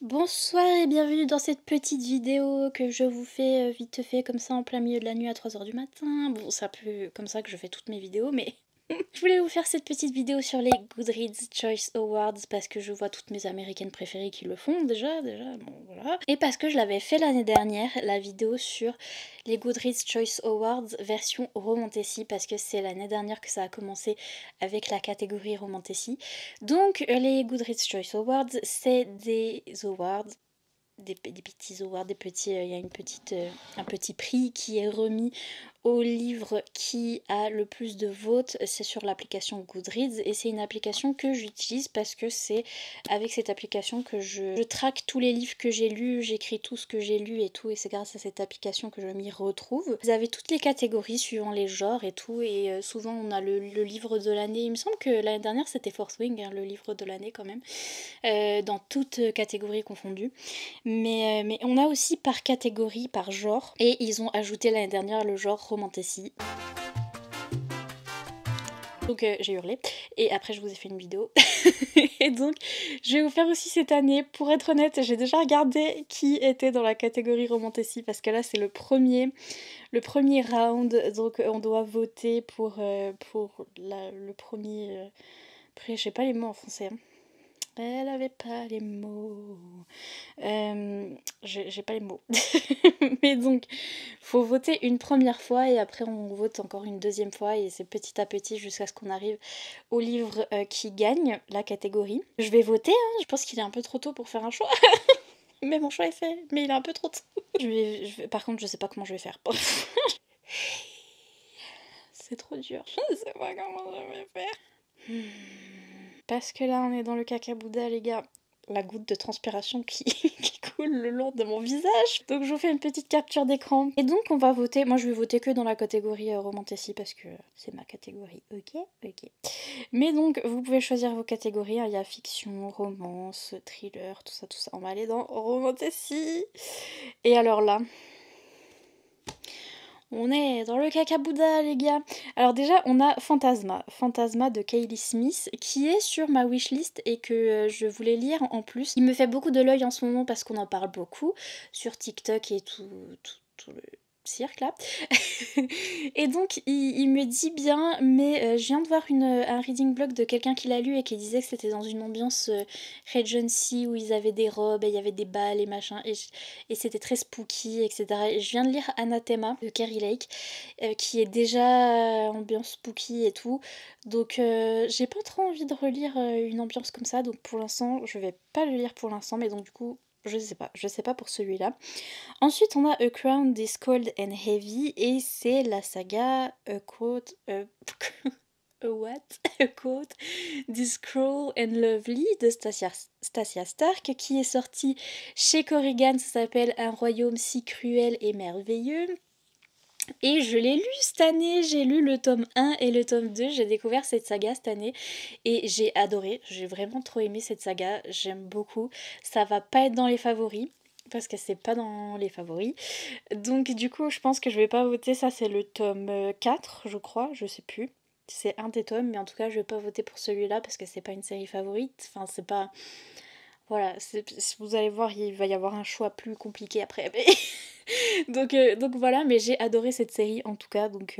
Bonsoir et bienvenue dans cette petite vidéo que je vous fais vite fait comme ça en plein milieu de la nuit à 3 h du matin. Bon, c'est un peu comme ça que je fais toutes mes vidéos, mais je voulais vous faire cette petite vidéo sur les Goodreads Choice Awards parce que je vois toutes mes américaines préférées qui le font déjà, bon voilà. Et parce que je l'avais fait l'année dernière, la vidéo sur les Goodreads Choice Awards version Romantasy, parce que c'est l'année dernière que ça a commencé avec la catégorie Romantasy. Donc les Goodreads Choice Awards, c'est des awards, des petits awards, il y a un petit prix qui est remis au livre qui a le plus de votes. C'est sur l'application Goodreads et c'est une application que j'utilise parce que c'est avec cette application que je traque tous les livres que j'ai lus, j'écris tout ce que j'ai lu et tout, et c'est grâce à cette application que je m'y retrouve. Vous avez toutes les catégories suivant les genres et tout, et souvent on a le livre de l'année. Il me semble que l'année dernière c'était Fourth Wing, hein, le livre de l'année quand même, dans toutes catégories confondues. Mais on a aussi par catégorie, par genre, et ils ont ajouté l'année dernière le genre Romantasy. Donc j'ai hurlé, et après je vous ai fait une vidéo. Et donc je vais vous faire aussi cette année. Pour être honnête, j'ai déjà regardé qui était dans la catégorie Romantasy, parce que là c'est le premier round, donc on doit voter pour le premier... Après je sais pas les mots en français, hein. Elle avait pas les mots. J'ai pas les mots. Mais donc, faut voter une première fois et après on vote encore une deuxième fois, et c'est petit à petit jusqu'à ce qu'on arrive au livre qui gagne la catégorie. Je vais voter, hein, je pense qu'il est un peu trop tôt pour faire un choix. Mais mon choix est fait, mais il est un peu trop tôt. Par contre, je sais pas comment je vais faire. C'est trop dur. Je sais pas comment je vais faire. Parce que là, on est dans le cacabouda, les gars. La goutte de transpiration qui coule le long de mon visage. Donc je vous fais une petite capture d'écran. Et donc on va voter. Moi je vais voter que dans la catégorie Romantasy parce que c'est ma catégorie. Ok. Mais donc vous pouvez choisir vos catégories, hein. Il y a fiction, romance, thriller, tout ça. On va aller dans Romantasy. Et alors là... on est dans le cacabouda, les gars. Alors déjà, on a Fantasma de Kaylee Smith, qui est sur ma wishlist et que je voulais lire en plus. Il me fait beaucoup de l'œil en ce moment parce qu'on en parle beaucoup sur TikTok et tout le cirque là. Et donc il me dit bien, mais je viens de voir un reading blog de quelqu'un qui l'a lu et qui disait que c'était dans une ambiance Regency où ils avaient des robes et il y avait des balles et machin, et c'était très spooky, etc. Et je viens de lire Anathema de Carrie Lake, qui est déjà ambiance spooky et tout, donc j'ai pas trop envie de relire une ambiance comme ça, donc pour l'instant je vais pas le lire pour l'instant, mais donc du coup je sais pas pour celui-là. Ensuite, on a A Crown This Cold and Heavy, et c'est la saga A Quote... A what? A Quote This Cruel and Lovely de Stasia Stark, qui est sortie chez Corrigan. Ça s'appelle Un royaume si cruel et merveilleux. Et je l'ai lu cette année, j'ai lu le tome 1 et le tome 2, j'ai découvert cette saga cette année et j'ai adoré, j'ai vraiment trop aimé cette saga, j'aime beaucoup. Ça va pas être dans les favoris, parce que c'est pas dans les favoris. Donc du coup, je pense que je vais pas voter. Ça, c'est le tome 4, je crois, je sais plus. C'est un des tomes, mais en tout cas, je vais pas voter pour celui-là parce que c'est pas une série favorite. Enfin, c'est pas... Voilà, vous allez voir, il va y avoir un choix plus compliqué après. Donc voilà, mais j'ai adoré cette série en tout cas, donc...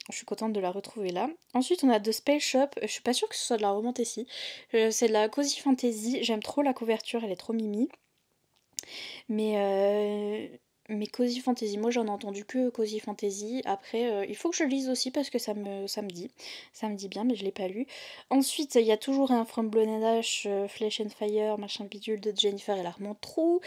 je suis contente de la retrouver là. Ensuite, on a The Spell Shop. Je suis pas sûre que ce soit de la romantasy. C'est de la cozy fantasy. J'aime trop la couverture, elle est trop mimi. Mais Cozy Fantasy, moi j'en ai entendu que Cozy Fantasy. Après, il faut que je le lise aussi parce que ça me dit bien, mais je l'ai pas lu. Ensuite, il y a toujours un From Blood and Ash, Flesh and Fire, machin bidule de Jennifer et l'Armand Trou.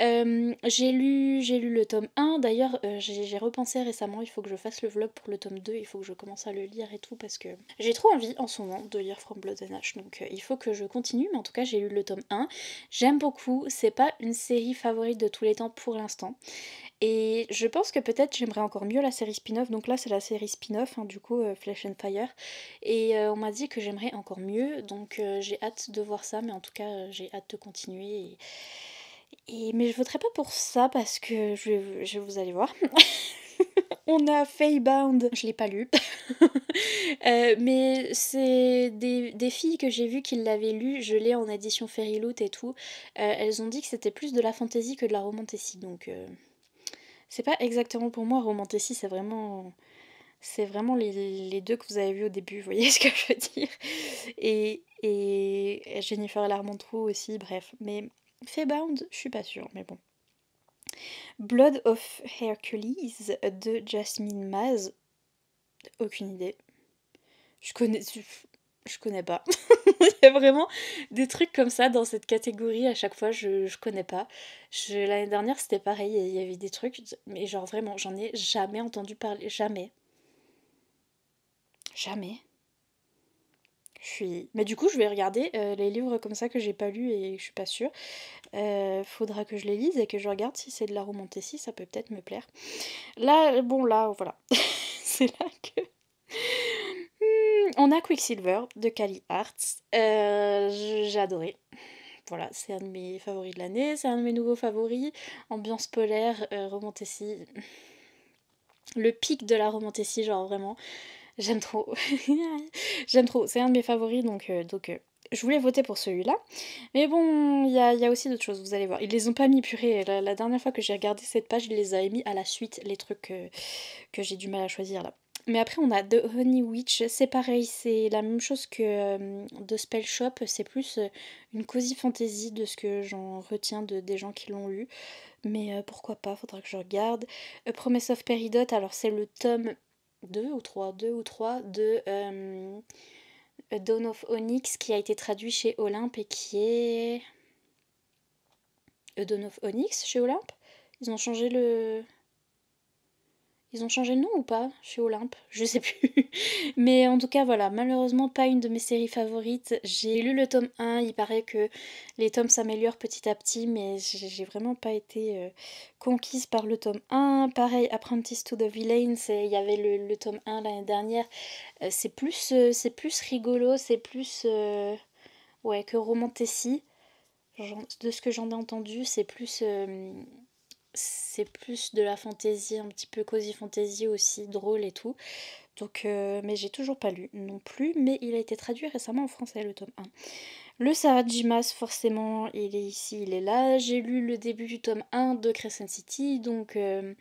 J'ai lu le tome 1. D'ailleurs, j'ai repensé récemment, il faut que je fasse le vlog pour le tome 2. Il faut que je commence à le lire et tout parce que j'ai trop envie en ce moment de lire From Blood and Ash. Donc il faut que je continue, mais en tout cas, j'ai lu le tome 1. J'aime beaucoup, c'est pas une série favorite de tous les temps pour l'instant. Et je pense que peut-être j'aimerais encore mieux la série spin-off. Donc là c'est la série spin-off, hein, du coup Flesh and Fire. Et on m'a dit que j'aimerais encore mieux. Donc j'ai hâte de voir ça. Mais en tout cas j'ai hâte de continuer. Mais je voterai pas pour ça parce que vous allez voir. On a Faybound, je l'ai pas lu. Mais c'est des filles que j'ai vues qui l'avaient lu, je l'ai en édition Fairyloot et tout. Elles ont dit que c'était plus de la fantasy que de la romantasy, donc c'est pas exactement pour moi. Romantasy, c'est vraiment les deux que vous avez vus au début, vous voyez ce que je veux dire. Et Jennifer Larmentrou aussi, bref. Mais Faybound, je suis pas sûre, mais bon. Blood of Hercules de Jasmine Maz. Aucune idée. Je connais pas. Il y a vraiment des trucs comme ça dans cette catégorie à chaque fois, je connais pas. L'année dernière c'était pareil, il y avait des trucs, mais genre vraiment, j'en ai jamais entendu parler. Jamais. Jamais. Mais du coup, je vais regarder les livres comme ça que j'ai pas lus et que je suis pas sûre. Faudra que je les lise et que je regarde si c'est de la romantasy, ça peut peut-être me plaire. Là, bon, là, voilà. C'est là que... On a Quicksilver de Kali Arts. J'ai adoré. Voilà, c'est un de mes favoris de l'année, c'est un de mes nouveaux favoris. Ambiance polaire, romantasy. Le pic de la romantasy, genre vraiment. J'aime trop. J'aime trop. C'est un de mes favoris, donc je voulais voter pour celui-là. Mais bon, il y a aussi d'autres choses, vous allez voir. Ils les ont pas mis purée. La dernière fois que j'ai regardé cette page, ils les avaient mis à la suite, les trucs que j'ai du mal à choisir là. Mais après, on a The Honey Witch. C'est pareil, c'est la même chose que The Spell Shop. C'est plus une cozy fantasy de ce que j'en retiens des gens qui l'ont lu. Mais pourquoi pas, faudra que je regarde. A Promise of Peridot, alors c'est le tome 2 ou 3 de A Dawn of Onyx qui a été traduit chez Olympe et qui est... A Dawn of Onyx chez Olympe. Ils ont changé le... Ils ont changé le nom ou pas chez Olympe? Je sais plus. Mais en tout cas, voilà, malheureusement, pas une de mes séries favorites. J'ai lu le tome 1, il paraît que les tomes s'améliorent petit à petit, mais j'ai vraiment pas été conquise par le tome 1. Pareil, Apprentice to the Villains, il y avait le tome 1 l'année dernière. C'est plus rigolo, c'est plus ouais, que Romantasy. De ce que j'en ai entendu, c'est plus de la fantaisie, un petit peu cosy fantasy aussi, drôle et tout. Donc, mais j'ai toujours pas lu non plus, mais il a été traduit récemment en français, le tome 1. Le Sarajimas, forcément, il est ici, il est là. J'ai lu le début du tome 1 de Crescent City, donc... et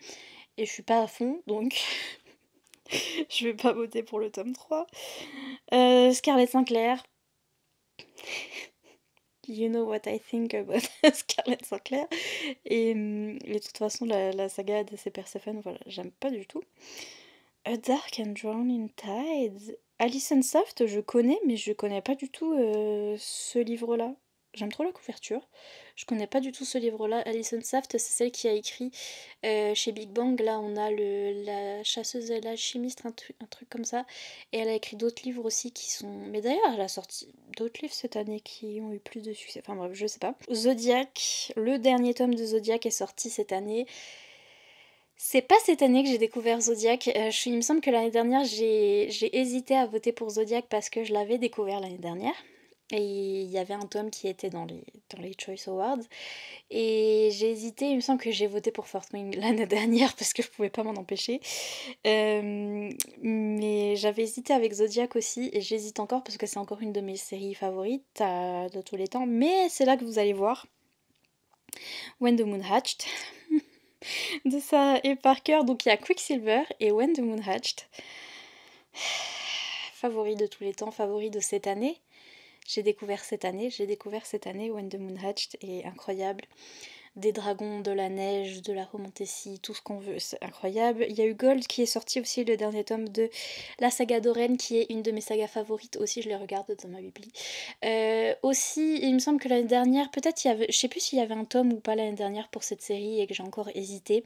je suis pas à fond, donc... je vais pas voter pour le tome 3. Scarlett Sinclair. You know what I think about Scarlett Sinclair. Et de toute façon, la saga de Perséphone, voilà, j'aime pas du tout. A Dark and Drown in Tides. Alison Soft, je connais, mais je connais pas du tout ce livre-là. J'aime trop la couverture. Je connais pas du tout ce livre-là. Alison Soft, c'est celle qui a écrit chez Big Bang. Là, on a la chasseuse et l'alchimiste, un truc comme ça. Et elle a écrit d'autres livres aussi qui sont... Mais d'ailleurs, elle a sorti d'autres livres cette année qui ont eu plus de succès. Enfin bref, je sais pas. Zodiac, le dernier tome de Zodiac est sorti cette année. C'est pas cette année que j'ai découvert Zodiac. Il me semble que l'année dernière, j'ai hésité à voter pour Zodiac parce que je l'avais découvert l'année dernière. Et il y avait un tome qui était dans les Choice Awards. Et j'ai hésité, il me semble que j'ai voté pour Fourth Wing l'année dernière parce que je pouvais pas m'en empêcher. Mais j'avais hésité avec Zodiac aussi. Et j'hésite encore parce que c'est encore une de mes séries favorites de tous les temps. Mais c'est là que vous allez voir. When the Moon Hatched. De Sarah et Parker. Donc il y a Quicksilver et When the Moon Hatched. Favori de tous les temps, favori de cette année. J'ai découvert cette année When the Moon Hatched est incroyable. Des dragons, de la neige, de la romantasy, tout ce qu'on veut, c'est incroyable. Il y a eu Gold qui est sorti aussi, le dernier tome de la saga d'Oren, qui est une de mes sagas favorites aussi, je les regarde dans ma bibli. Aussi, il me semble que l'année dernière, peut-être il y avait, je sais plus s'il y avait un tome ou pas l'année dernière pour cette série et que j'ai encore hésité.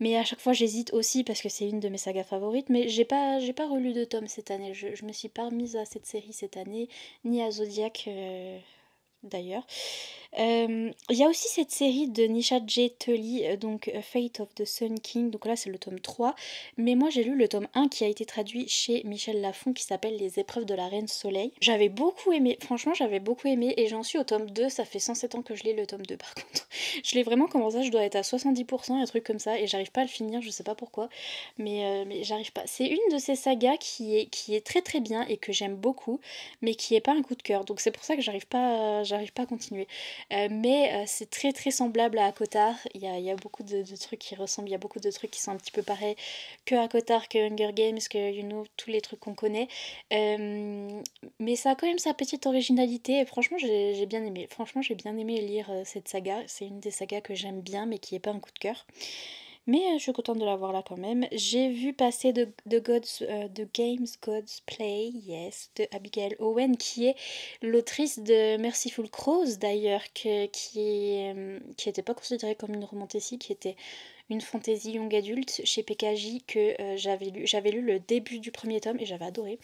Mais à chaque fois j'hésite aussi parce que c'est une de mes sagas favorites, mais j'ai pas relu de tome cette année, je me suis pas remise à cette série cette année, ni à Zodiac. d'ailleurs. Il y a aussi cette série de Nisha J. Tully, donc Fate of the Sun King, donc là c'est le tome 3, mais moi j'ai lu le tome 1 qui a été traduit chez Michel Lafon qui s'appelle Les épreuves de la Reine Soleil. J'avais beaucoup aimé, franchement j'avais beaucoup aimé et j'en suis au tome 2, ça fait 107 ans que je lis le tome 2 par contre. Je l'ai vraiment commencé, je dois être à 70%, un truc comme ça, et j'arrive pas à le finir, je sais pas pourquoi, mais j'arrive pas. C'est une de ces sagas qui est très très bien et que j'aime beaucoup, mais qui est pas un coup de cœur, donc c'est pour ça que j'arrive pas à continuer. Mais c'est très très semblable à ACOTAR, il y a beaucoup de trucs qui ressemblent, il y a beaucoup de trucs qui sont un petit peu pareils que ACOTAR, que Hunger Games, que tous les trucs qu'on connaît. Mais ça a quand même sa petite originalité et franchement j'ai bien aimé. Franchement j'ai bien aimé lire cette saga, c'est une des sagas que j'aime bien mais qui est pas un coup de cœur. Mais je suis contente de l'avoir là quand même. J'ai vu passer The Games Gods Play, yes, de Abigail Owen, qui est l'autrice de Merciful Crows d'ailleurs, qui était pas considérée comme une romantasy, qui était une fantasy young adulte chez PKJ que j'avais lu le début du premier tome et j'avais adoré.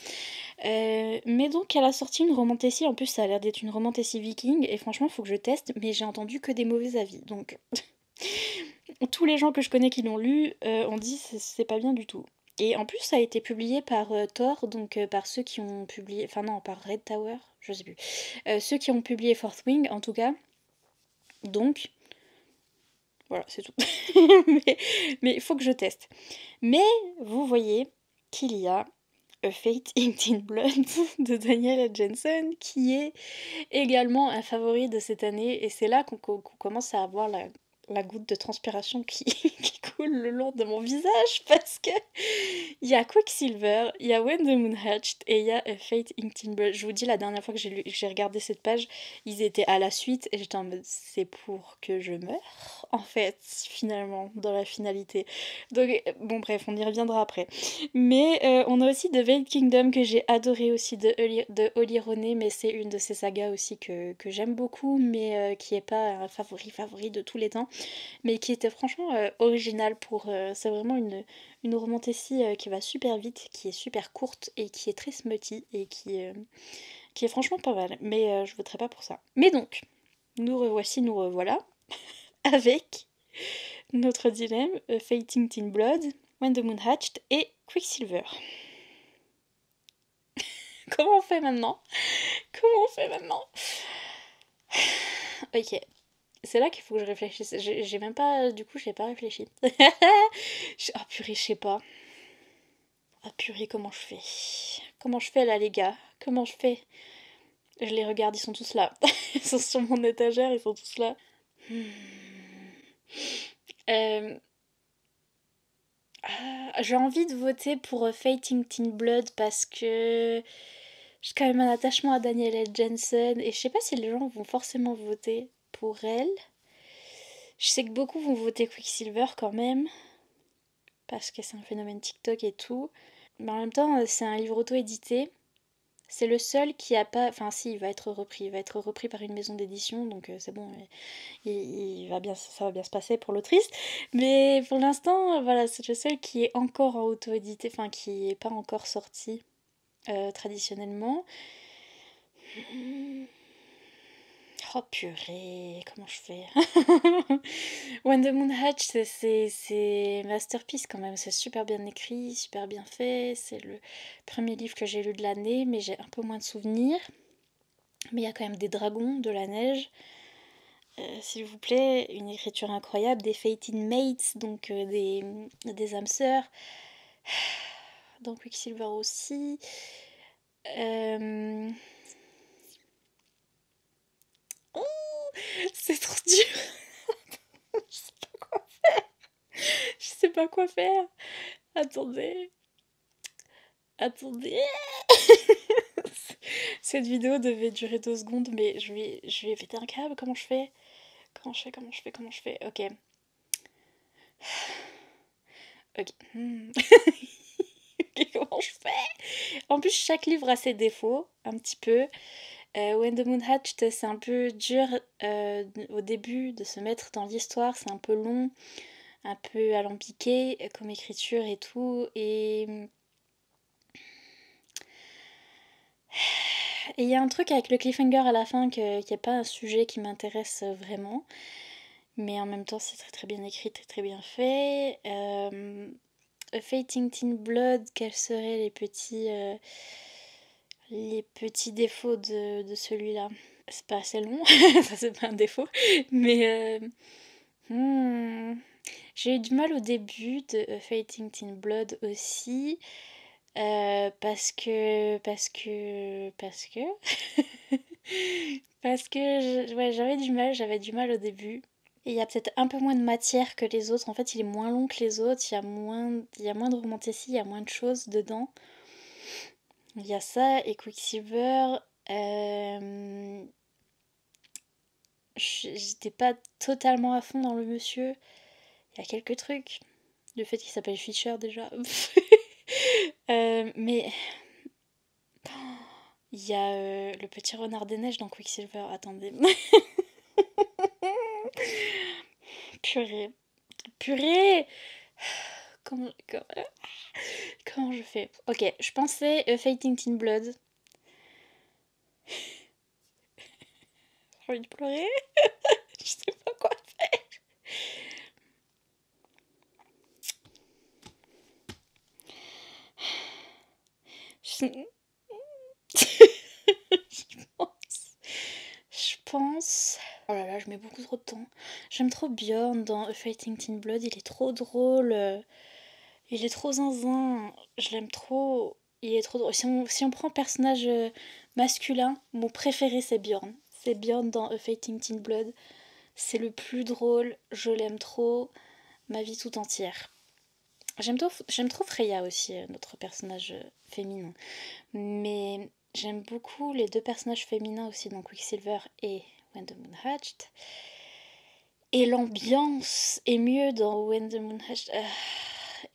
Mais donc elle a sorti une romantasy, en plus ça a l'air d'être une romantasy viking et franchement faut que je teste, mais j'ai entendu que des mauvais avis donc... Tous les gens que je connais qui l'ont lu ont dit c'est pas bien du tout. Et en plus, ça a été publié par Thor, donc par ceux qui ont publié. Enfin, non, par Red Tower, je sais plus. Ceux qui ont publié Fourth Wing, en tout cas. Donc, voilà, c'est tout. Mais il faut que je teste. Mais vous voyez qu'il y a A Fate in Blood de Daniel Jensen qui est également un favori de cette année. Et c'est là qu'on commence à avoir la goutte de transpiration qui coule le long de mon visage parce que il y a Quicksilver, il y a When the Moon Hatched et il y a A Fate in Blood. Je vous dis, la dernière fois que j'ai regardé cette page, ils étaient à la suite et j'étais en mode c'est pour que je meure en fait finalement dans la finalité. Donc bon bref, on y reviendra après. Mais on a aussi The Veiled Kingdom que j'ai adoré aussi de Holly Roney, mais c'est une de ces sagas aussi que j'aime beaucoup, mais qui est pas un favori de tous les temps, mais qui était franchement original pour... c'est vraiment une romantasy qui va super vite, qui est super courte et qui est très smutty et qui est franchement pas mal, mais je voterai pas pour ça. Mais donc, nous revoici, nous revoilà, avec notre dilemme, Fating Teen Blood, When the Moon Hatched et Quicksilver. Comment on fait maintenant? Comment on fait maintenant? Ok. C'est là qu'il faut que je réfléchisse. J'ai même pas... Du coup, j'ai pas réfléchi. Oh purée, je sais pas. Ah purée, comment je fais? Comment je fais là, les gars? Comment je fais? Je les regarde, ils sont tous là. Ils sont sur mon étagère, ils sont tous là. Euh, j'ai envie de voter pour Fating Teen Blood parce que j'ai quand même un attachement à Danielle L. Jensen et je sais pas si les gens vont forcément voter pour elle. Je sais que beaucoup vont voter Quicksilver quand même parce que c'est un phénomène TikTok et tout. Mais en même temps, c'est un livre auto-édité. C'est le seul qui a pas... Enfin si, il va être repris. Il va être repris par une maison d'édition, donc c'est bon. Il va bien, ça va bien se passer pour l'autrice. Mais pour l'instant, voilà, c'est le seul qui est encore en auto-édité, enfin qui est pas encore sorti traditionnellement. Oh purée, comment je fais? When the Moon Hatch, c'est masterpiece quand même. C'est super bien écrit, super bien fait. C'est le premier livre que j'ai lu de l'année, mais j'ai un peu moins de souvenirs. Mais il y a quand même des dragons, de la neige. S'il vous plaît, une écriture incroyable, des Fated Mates, donc des âmes sœurs. Dans Quicksilver aussi. Oh, c'est trop dur. Je sais pas quoi faire. Je sais pas quoi faire. Attendez. Attendez. Cette vidéo devait durer 2 secondes, mais je vais péter un câble. Comment je fais? Comment je fais? Ok. Ok. Ok, comment je fais? En plus, chaque livre a ses défauts, un petit peu. When the Moon Hatched, c'est un peu dur au début de se mettre dans l'histoire, c'est un peu long, un peu alambiqué comme écriture et tout. Et Et il y a un truc avec le cliffhanger à la fin qui n'est pas un sujet qui m'intéresse vraiment. Mais en même temps, c'est très très bien écrit, très très bien fait. A Fate in Blood, quels seraient les petits défauts de celui-là? C'est pas assez long, ça c'est pas un défaut. Mais j'ai eu du mal au début de A Fate in Blood aussi. Parce que ouais, j'avais du mal au début. Et il y a peut-être un peu moins de matière que les autres. En fait, il est moins long que les autres, il y a moins de romanticisme, il y a moins de choses dedans. Il y a ça, et Quicksilver, j'étais pas totalement à fond dans le monsieur. Il y a quelques trucs. Le fait qu'il s'appelle Fisher déjà. Mais il y a le petit renard des neiges dans Quicksilver. Attendez. Purée. Purée. Comment je fais? Ok, je pensais Fate in Blood. J'ai envie de pleurer. Je sais pas quoi faire. Je pense... Oh là là, je mets beaucoup trop de temps. J'aime trop Bjorn dans A Fighting Teen Blood, il est trop drôle. Il est trop zinzin. Je l'aime trop. Il est trop drôle. Si on prend personnage masculin, mon préféré c'est Bjorn. C'est Bjorn dans A Fighting Teen Blood. C'est le plus drôle, je l'aime trop. Ma vie tout entière. J'aime trop Freya aussi, notre personnage féminin. Mais j'aime beaucoup les deux personnages féminins aussi, donc Quicksilver et When the Moon Hatched. Et l'ambiance est mieux dans When the Moon Hatched.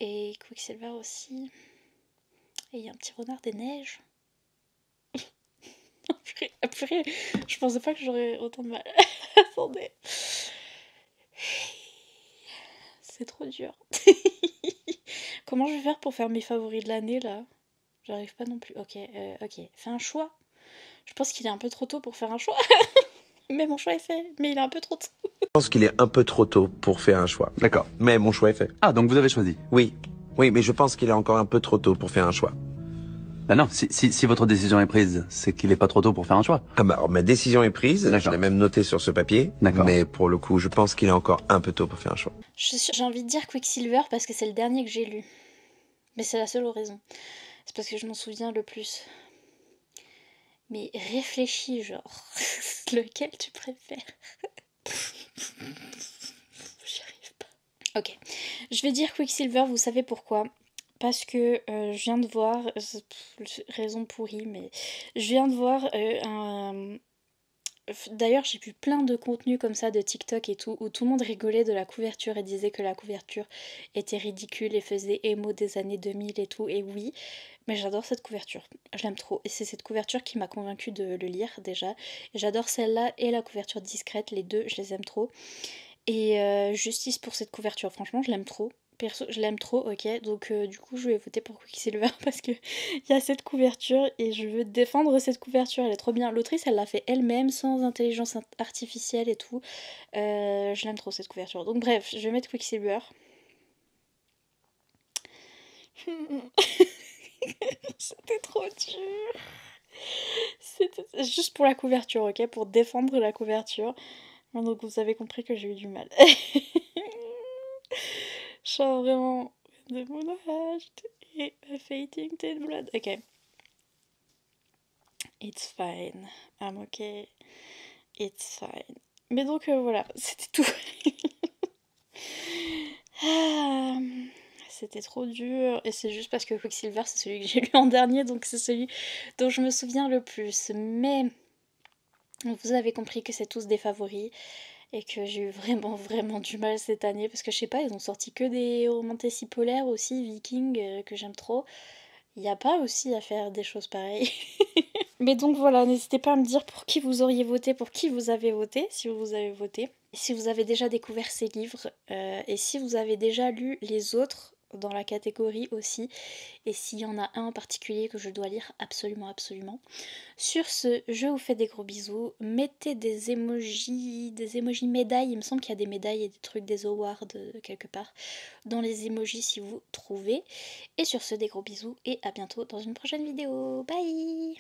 Et Quicksilver aussi. Et il y a un petit renard des neiges. Purée, je pensais pas que j'aurais autant de mal. Attendez. C'est trop dur. Comment je vais faire pour faire mes favoris de l'année là? J'arrive pas non plus. Ok, fais un choix. Je pense qu'il est un peu trop tôt pour faire un choix. Mais mon choix est fait, mais il est un peu trop tôt. Je pense qu'il est un peu trop tôt pour faire un choix. D'accord. Mais mon choix est fait. Ah, donc vous avez choisi? Oui. Oui, mais je pense qu'il est encore un peu trop tôt pour faire un choix. Bah non, si votre décision est prise, c'est qu'il est pas trop tôt pour faire un choix. Ah bah, alors, ma décision est prise, je l'ai même noté sur ce papier. D'accord. Mais pour le coup, je pense qu'il est encore un peu tôt pour faire un choix. J'ai envie de dire Quicksilver parce que c'est le dernier que j'ai lu. Mais c'est la seule raison. C'est parce que je m'en souviens le plus. Mais réfléchis, genre. Lequel tu préfères? J'y arrive pas. Ok. Je vais dire Quicksilver, vous savez pourquoi? Parce que je viens de voir, raison pourrie, mais je viens de voir un... D'ailleurs, j'ai vu plein de contenus comme ça de TikTok et tout, où tout le monde rigolait de la couverture et disait que la couverture était ridicule et faisait émo des années 2000 et tout, et oui, mais j'adore cette couverture, je l'aime trop, et c'est cette couverture qui m'a convaincue de le lire déjà, et j'adore celle-là et la couverture discrète, les deux, je les aime trop, et justice pour cette couverture, franchement, je l'aime trop. Perso, je l'aime trop, ok, donc du coup je vais voter pour Quicksilver parce que il y a cette couverture et je veux défendre cette couverture, elle est trop bien. L'autrice elle l'a fait elle-même sans intelligence artificielle et tout. Je l'aime trop cette couverture. Donc bref, je vais mettre Quicksilver. C'était trop dur. C'était juste pour la couverture, ok, pour défendre la couverture. Donc vous avez compris que j'ai eu du mal. Genre vraiment The Moon Hatched et A Fating Teen Blood. Ok. It's fine. I'm okay. It's fine. Mais donc voilà, c'était tout. C'était trop dur. Et c'est juste parce que Quicksilver, c'est celui que j'ai lu en dernier, donc c'est celui dont je me souviens le plus. Mais vous avez compris que c'est tous des favoris. Et que j'ai eu vraiment du mal cette année. Parce que je sais pas, ils ont sorti que des romances polaires aussi, Vikings, que j'aime trop. Il n'y a pas aussi à faire des choses pareilles. Mais donc voilà, n'hésitez pas à me dire pour qui vous auriez voté, pour qui vous avez voté, si vous avez voté. Et si vous avez déjà découvert ces livres, et si vous avez déjà lu les autres dans la catégorie aussi, et s'il y en a un en particulier que je dois lire absolument absolument. Sur ce, je vous fais des gros bisous, mettez des emojis médailles, il me semble qu'il y a des médailles et des trucs, des awards quelque part, dans les emojis si vous trouvez. Et sur ce, des gros bisous et à bientôt dans une prochaine vidéo, bye.